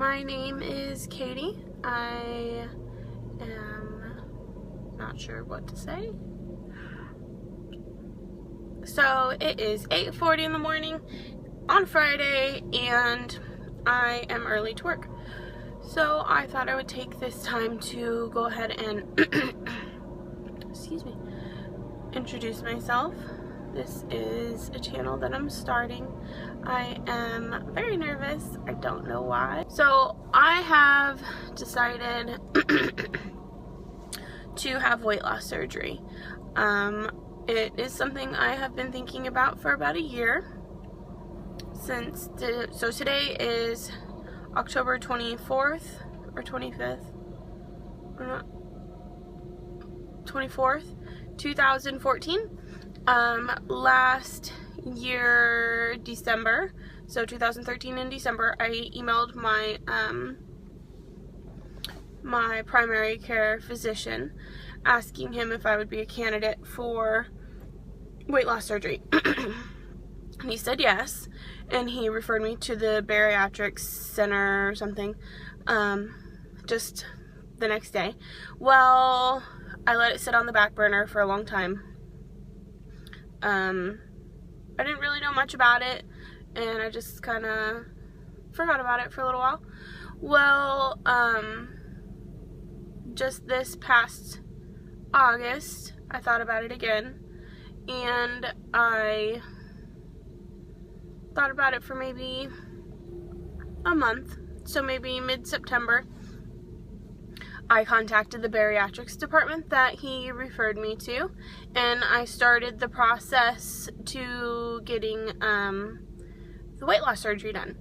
My name is Katie. I am not sure what to say. So it is 8:40 in the morning on Friday and I am early to work. So I thought I would take this time to go ahead and excuse me, introduce myself. This is a channel that I'm starting. I am very nervous. I don't know why. So I have decided to have weight loss surgery. It is something I have been thinking about for about a year. So today is October 24th or 25th, or not, 24th, 2014. Last year, December, so 2013 in December, I emailed my my primary care physician asking him if I would be a candidate for weight loss surgery. And he said yes, and he referred me to the bariatrics center or something just the next day. Well, I let it sit on the back burner for a long time. I didn't really know much about it, and I just kind of forgot about it for a little while. Well, just this past August, I thought about it again, and I thought about it for maybe a month, so maybe mid-September. I contacted the bariatrics department that he referred me to, and I started the process to getting the weight loss surgery done.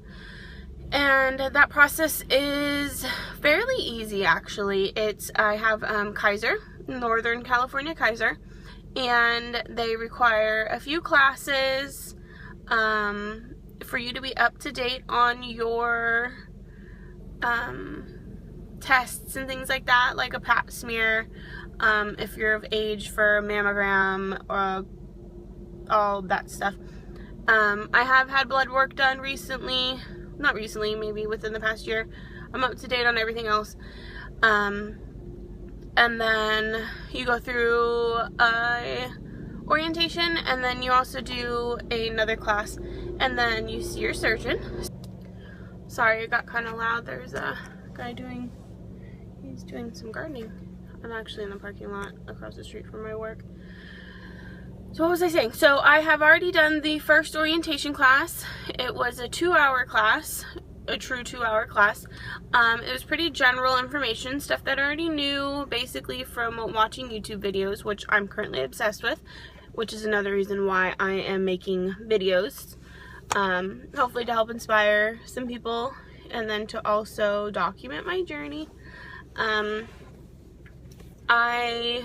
And that process is fairly easy, actually. I have Kaiser, Northern California Kaiser, and they require a few classes for you to be up to date on your tests and things like that, like a pap smear, if you're of age for a mammogram, or all that stuff. I have had blood work done recently, not recently, maybe within the past year. I'm up to date on everything else. And then you go through a orientation, and then you also do another class, and then you see your surgeon. Sorry, it got kind of loud. There's a guy he's doing some gardening. I'm actually in the parking lot across the street from my work. So what was I saying? So I have already done the first orientation class. It was a 2-hour class, a true 2-hour class. It was pretty general information, stuff that I already knew basically from watching YouTube videos, which I'm currently obsessed with, which is another reason why I am making videos. Hopefully to help inspire some people, and then to also document my journey. I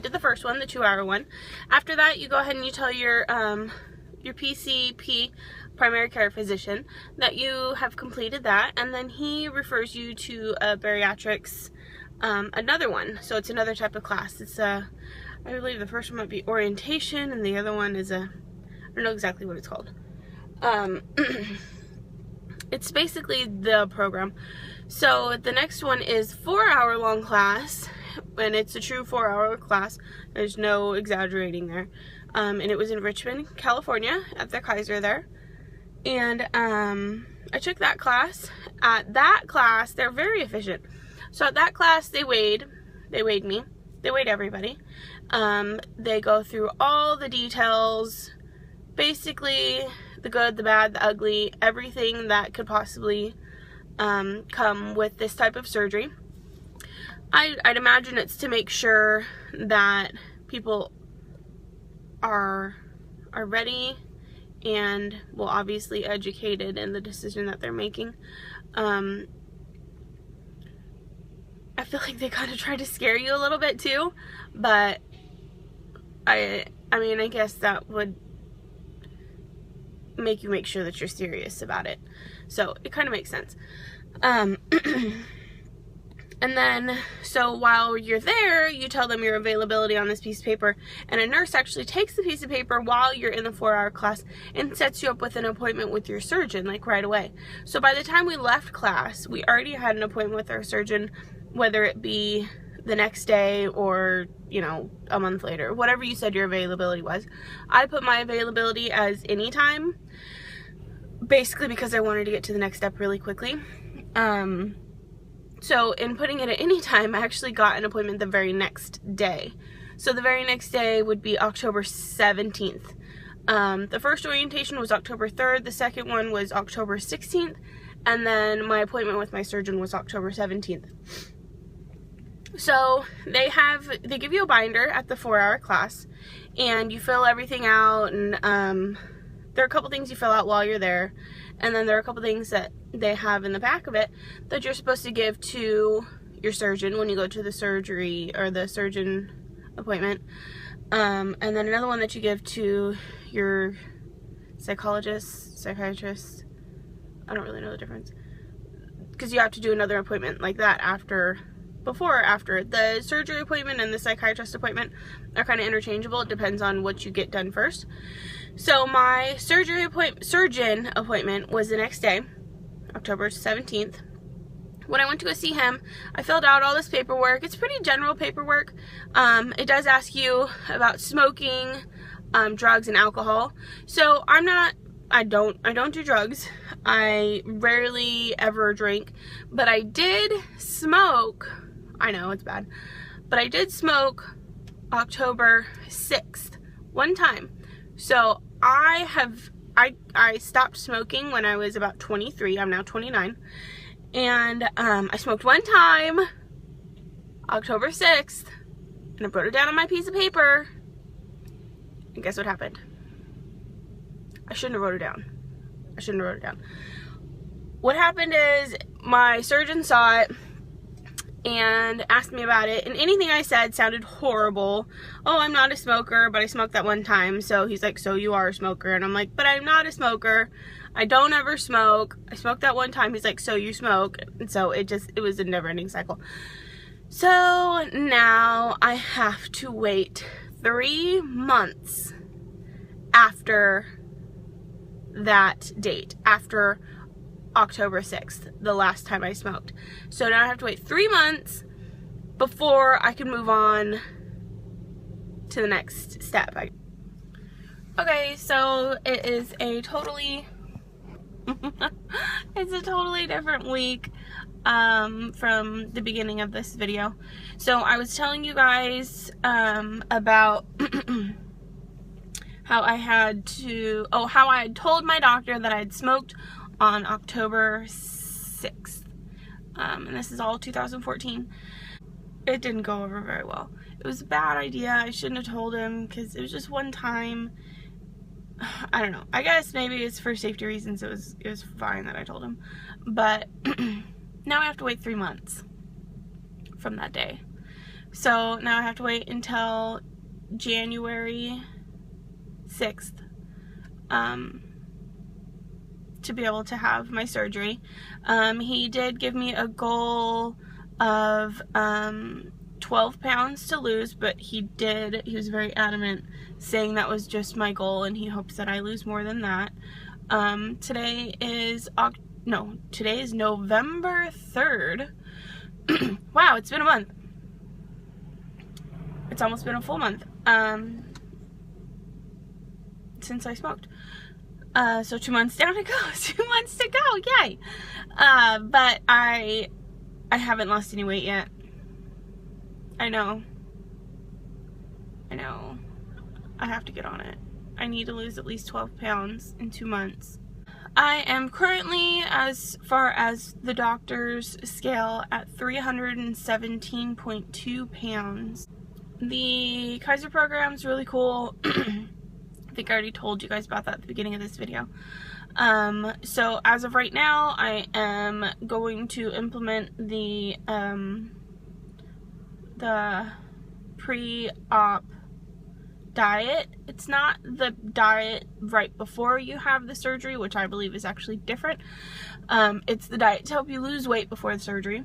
did the first one, the 2-hour one. After that, you go ahead and you tell your PCP, primary care physician, that you have completed that, and then he refers you to a bariatrics, another one. So it's another type of class. It's I believe the first one might be orientation, and the other one is I don't know exactly what it's called. It's basically the program. So the next one is 4-hour long class, and it's a true 4-hour class. There's no exaggerating there. And it was in Richmond, California, at the Kaiser there. And I took that class. At that class, they're very efficient. So at that class, they weighed me. They weighed everybody. They go through all the details, basically the good, the bad, the ugly, everything that could possibly come with this type of surgery. I'd imagine it's to make sure that people are ready and, well, obviously educated in the decision that they're making. I feel like they kind of try to scare you a little bit too, but I mean, I guess that would make you make sure that you're serious about it. So it kind of makes sense. And then, so while you're there, you tell them your availability on this piece of paper, and a nurse actually takes the piece of paper while you're in the 4-hour class and sets you up with an appointment with your surgeon, like right away. So by the time we left class, we already had an appointment with our surgeon, whether it be the next day or, you know, a month later, whatever you said your availability was. I put my availability as anytime, basically because I wanted to get to the next step really quickly. So in putting it at any time, I actually got an appointment the very next day. So the very next day would be October 17th. The first orientation was October 3rd, the second one was October 16th, and then my appointment with my surgeon was October 17th. So they give you a binder at the 4-hour class, and you fill everything out, and there are a couple things you fill out while you're there, and then there are a couple things that they have in the back of it that you're supposed to give to your surgeon when you go to the surgery or the surgeon appointment, and then another one that you give to your psychiatrist. I don't really know the difference, because you have to do another appointment like that before or after. The surgery appointment and the psychiatrist appointment are kind of interchangeable. It depends on what you get done first. So my surgeon appointment was the next day, October 17th. When I went to go see him, I filled out all this paperwork. It's pretty general paperwork. It does ask you about smoking, drugs, and alcohol. So I don't do drugs. I rarely ever drink, but I did smoke. I know it's bad, but I did smoke October 6th one time. So I stopped smoking when I was about 23. I'm now 29. And I smoked one time, October 6th, and I wrote it down on my piece of paper. And guess what happened? I shouldn't have wrote it down. What happened is my surgeon saw it and asked me about it, and anything I said sounded horrible. Oh, I'm not a smoker, but I smoked that one time. So he's like, so you are a smoker? And I'm like, but I'm not a smoker. I don't ever smoke. I smoked that one time. He's like, so you smoke? And so it was a never-ending cycle. So now I have to wait 3 months after that date, after October 6th, the last time I smoked. So now I have to wait 3 months before I can move on to the next step. Okay, so it is a totally it's a totally different week from the beginning of this video. So I was telling you guys about how I had told my doctor that I had smoked on October 6th. And this is all 2014. It didn't go over very well. It was a bad idea. I shouldn't have told him because it was just one time. I don't know. I guess maybe it's for safety reasons. It was fine that I told him. But now I have to wait 3 months from that day. So now I have to wait until January 6th to be able to have my surgery. He did give me a goal of 12 pounds to lose, but he was very adamant saying that was just my goal and he hopes that I lose more than that. Today is November 3rd. Wow, it's been a month. It's almost been a full month since I smoked. So 2 months down to go. 2 months to go, yay! But I haven't lost any weight yet. I know. I have to get on it. I need to lose at least 12 pounds in 2 months. I am currently, as far as the doctor's scale, at 317.2 pounds. The Kaiser program is really cool. I think I already told you guys about that at the beginning of this video. So as of right now, I am going to implement the pre-op diet. It's not the diet right before you have the surgery, which I believe is actually different. It's the diet to help you lose weight before the surgery.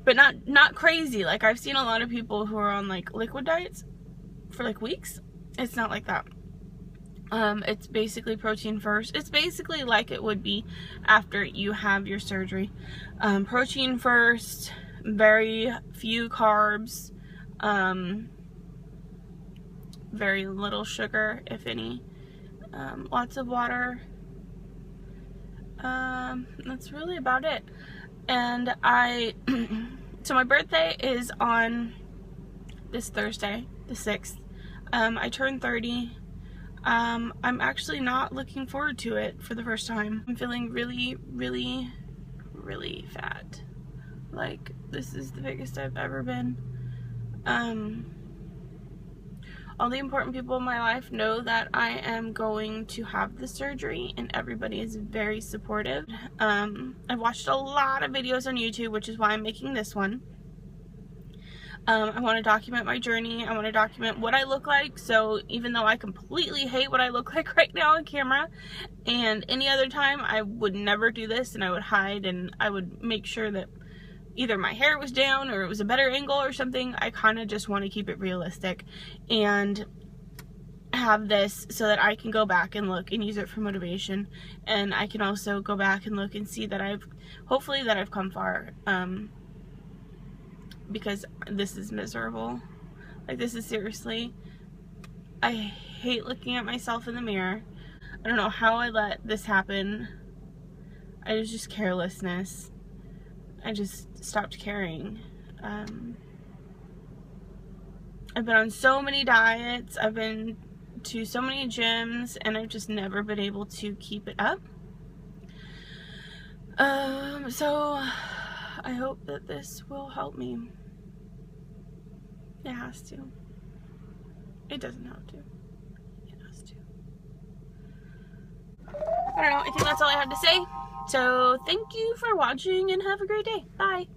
but not crazy. Like, I've seen a lot of people who are on like liquid diets for like weeks. It's not like that. It's basically protein first. It's basically like it would be after you have your surgery. Protein first, very few carbs, very little sugar, if any, lots of water. That's really about it. And so my birthday is on this Thursday, the 6th. I turned 30. I'm actually not looking forward to it for the first time. I'm feeling really, really, really fat. Like, this is the biggest I've ever been. All the important people in my life know that I am going to have the surgery, and everybody is very supportive. I've watched a lot of videos on YouTube, which is why I'm making this one. I want to document my journey. I want to document what I look like. So even though I completely hate what I look like right now on camera, and any other time I would never do this, and I would hide, and I would make sure that either my hair was down or it was a better angle or something. I kind of just want to keep it realistic and have this so that I can go back and look and use it for motivation. And I can also go back and look and see that hopefully I've come far. Because this is miserable. Like, this is seriously, I hate looking at myself in the mirror. I don't know how I let this happen. It was just carelessness. I just stopped caring. I've been on so many diets, I've been to so many gyms, and I've just never been able to keep it up. So I hope that this will help me. It has to. It doesn't have to. It has to. I don't know, I think that's all I have to say. So thank you for watching, and have a great day. Bye.